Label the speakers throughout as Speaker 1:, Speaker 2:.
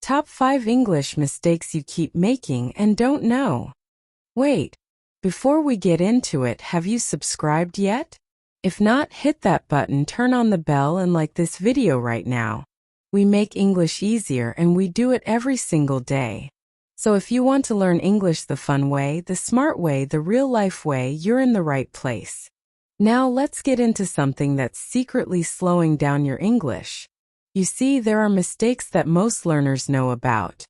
Speaker 1: Top 5 English mistakes you keep making and don't know. Wait, before we get into it, have you subscribed yet? If not, hit that button, turn on the bell, and like this video right now. We make English easier and we do it every single day. So if you want to learn English the fun way, the smart way, the real-life way, you're in the right place. Now let's get into something that's secretly slowing down your English. You see, there are mistakes that most learners know about.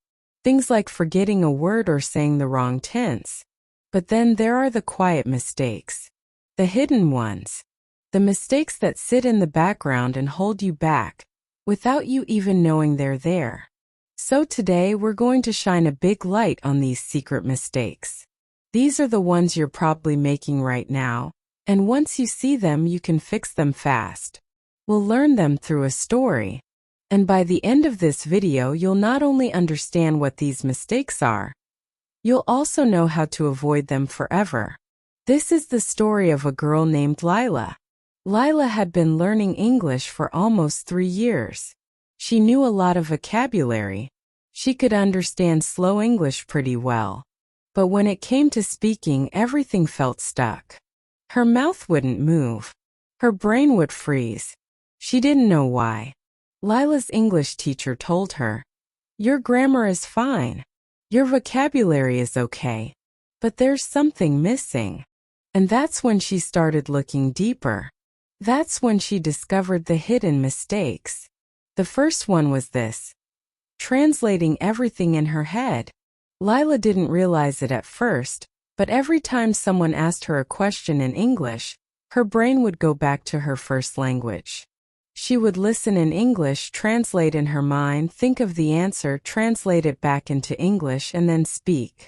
Speaker 1: Things like forgetting a word or saying the wrong tense. But then there are the quiet mistakes. The hidden ones. The mistakes that sit in the background and hold you back, without you even knowing they're there. So today we're going to shine a big light on these secret mistakes. These are the ones you're probably making right now, and once you see them, you can fix them fast. We'll learn them through a story. And by the end of this video, you'll not only understand what these mistakes are, you'll also know how to avoid them forever. This is the story of a girl named Lila. Lila had been learning English for almost 3 years. She knew a lot of vocabulary. She could understand slow English pretty well. But when it came to speaking, everything felt stuck. Her mouth wouldn't move. Her brain would freeze. She didn't know why. Lila's English teacher told her, "Your grammar is fine. Your vocabulary is okay. But there's something missing." And that's when she started looking deeper. That's when she discovered the hidden mistakes. The first one was this: translating everything in her head. Lila didn't realize it at first, but every time someone asked her a question in English, her brain would go back to her first language. She would listen in English, translate in her mind, think of the answer, translate it back into English, and then speak.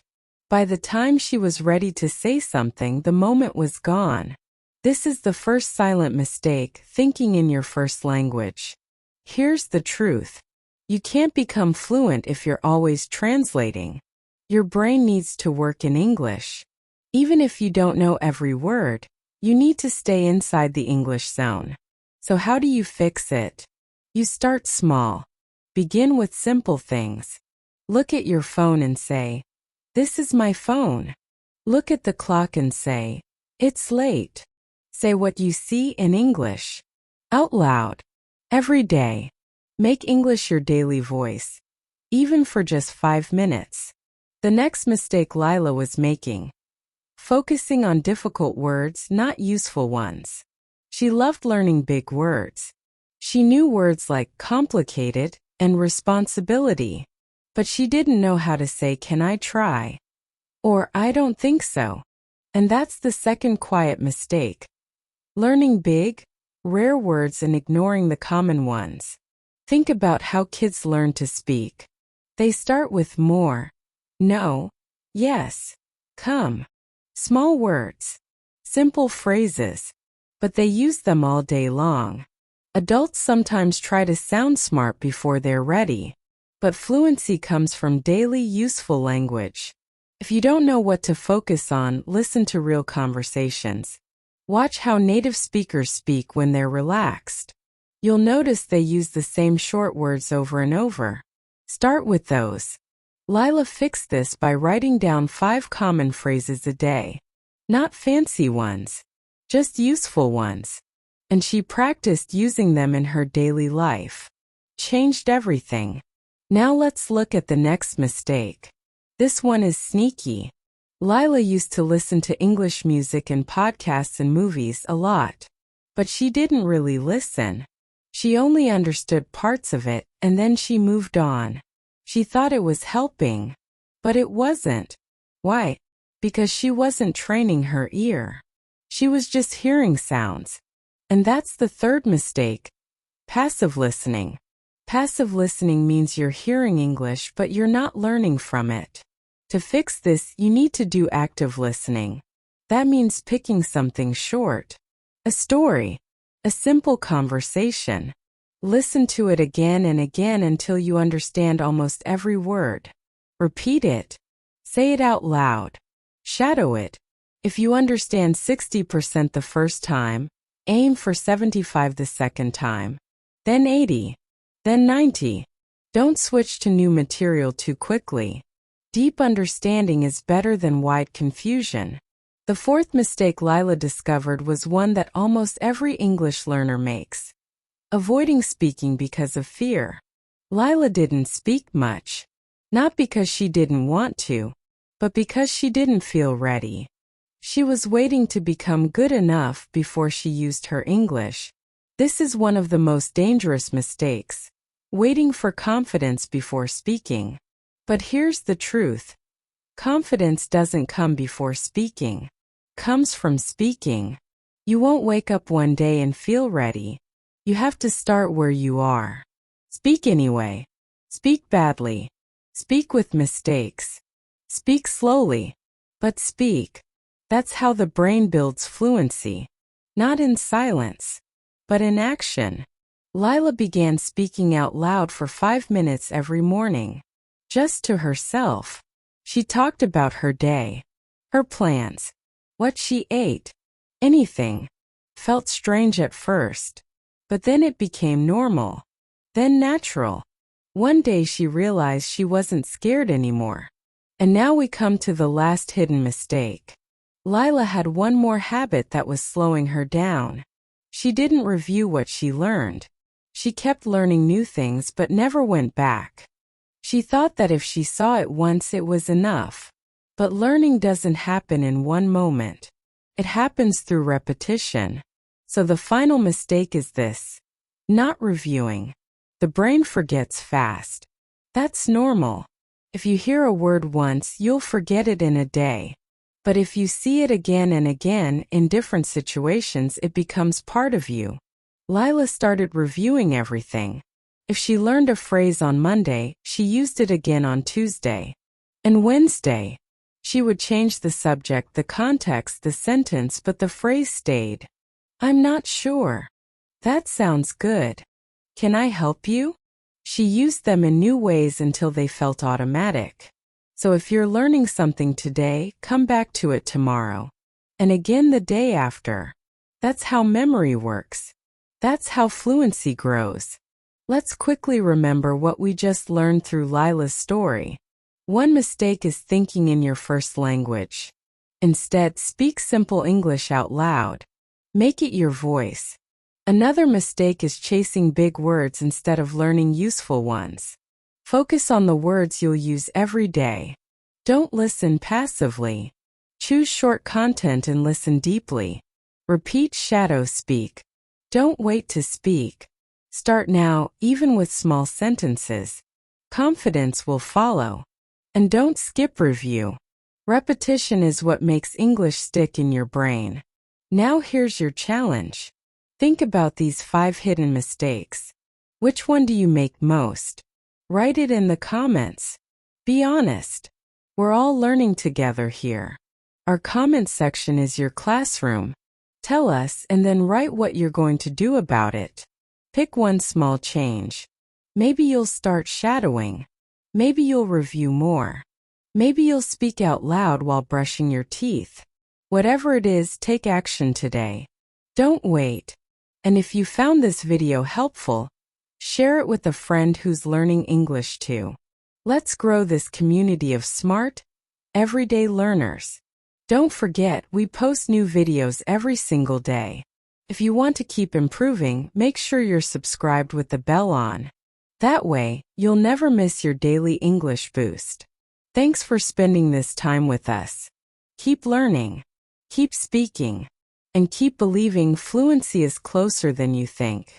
Speaker 1: By the time she was ready to say something, the moment was gone. This is the first silent mistake, thinking in your first language. Here's the truth. You can't become fluent if you're always translating. Your brain needs to work in English. Even if you don't know every word, you need to stay inside the English zone. So how do you fix it? You start small. Begin with simple things. Look at your phone and say, "This is my phone." Look at the clock and say, "It's late." Say what you see in English. Out loud. Every day. Make English your daily voice. Even for just 5 minutes. The next mistake Lila was making: focusing on difficult words, not useful ones. She loved learning big words. She knew words like complicated and responsibility. But she didn't know how to say, "Can I try?" Or "I don't think so." And that's the second quiet mistake. Learning big, rare words and ignoring the common ones. Think about how kids learn to speak. They start with more, no, yes, come. Small words. Simple phrases. But they use them all day long. Adults sometimes try to sound smart before they're ready. But fluency comes from daily useful language. If you don't know what to focus on, listen to real conversations. Watch how native speakers speak when they're relaxed. You'll notice they use the same short words over and over. Start with those. Lila fixed this by writing down 5 common phrases a day. Not fancy ones. Just useful ones. And she practiced using them in her daily life. Changed everything. Now let's look at the next mistake. This one is sneaky. Lila used to listen to English music and podcasts and movies a lot. But she didn't really listen. She only understood parts of it, and then she moved on. She thought it was helping. But it wasn't. Why? Because she wasn't training her ear. She was just hearing sounds. And that's the third mistake. Passive listening. Passive listening means you're hearing English but you're not learning from it. To fix this, you need to do active listening. That means picking something short. A story. A simple conversation. Listen to it again and again until you understand almost every word. Repeat it. Say it out loud. Shadow it. If you understand 60% the first time, aim for 75% the second time. Then 80. Then 90. Don't switch to new material too quickly. Deep understanding is better than wide confusion. The fourth mistake Lila discovered was one that almost every English learner makes: avoiding speaking because of fear. Lila didn't speak much, not because she didn't want to, but because she didn't feel ready. She was waiting to become good enough before she used her English. This is one of the most dangerous mistakes: waiting for confidence before speaking. But here's the truth: confidence doesn't come before speaking. Comes from speaking. You won't wake up one day and feel ready. You have to start where you are. Speak anyway. Speak badly. Speak with mistakes. Speak slowly. But speak. That's how the brain builds fluency. Not in silence, but in action. Lila began speaking out loud for 5 minutes every morning. Just to herself. She talked about her day, her plans, what she ate, anything. Felt strange at first, but then it became normal, then natural. One day she realized she wasn't scared anymore. And now we come to the last hidden mistake. Lila had one more habit that was slowing her down. She didn't review what she learned. She kept learning new things but never went back. She thought that if she saw it once it was enough. But learning doesn't happen in one moment. It happens through repetition. So the final mistake is this: not reviewing. The brain forgets fast. That's normal. If you hear a word once, you'll forget it in a day. But if you see it again and again in different situations, it becomes part of you. Lila started reviewing everything. If she learned a phrase on Monday, she used it again on Tuesday. And Wednesday, she would change the subject, the context, the sentence, but the phrase stayed. I'm not sure. That sounds good. Can I help you? She used them in new ways until they felt automatic. So if you're learning something today, come back to it tomorrow. And again the day after. That's how memory works. That's how fluency grows. Let's quickly remember what we just learned through Lila's story. One mistake is thinking in your first language. Instead, speak simple English out loud. Make it your voice. Another mistake is chasing big words instead of learning useful ones. Focus on the words you'll use every day. Don't listen passively. Choose short content and listen deeply. Repeat shadow speak. Don't wait to speak. Start now, even with small sentences. Confidence will follow. And don't skip review. Repetition is what makes English stick in your brain. Now here's your challenge. Think about these 5 hidden mistakes. Which one do you make most? Write it in the comments. Be honest. We're all learning together here. Our comment section is your classroom. Tell us and then write what you're going to do about it. Pick one small change. Maybe you'll start shadowing. Maybe you'll review more. Maybe you'll speak out loud while brushing your teeth. Whatever it is, take action today. Don't wait. And if you found this video helpful, share it with a friend who's learning English too. Let's grow this community of smart, everyday learners. Don't forget, we post new videos every single day. If you want to keep improving, make sure you're subscribed with the bell on. That way, you'll never miss your daily English boost. Thanks for spending this time with us. Keep learning, keep speaking, and keep believing fluency is closer than you think.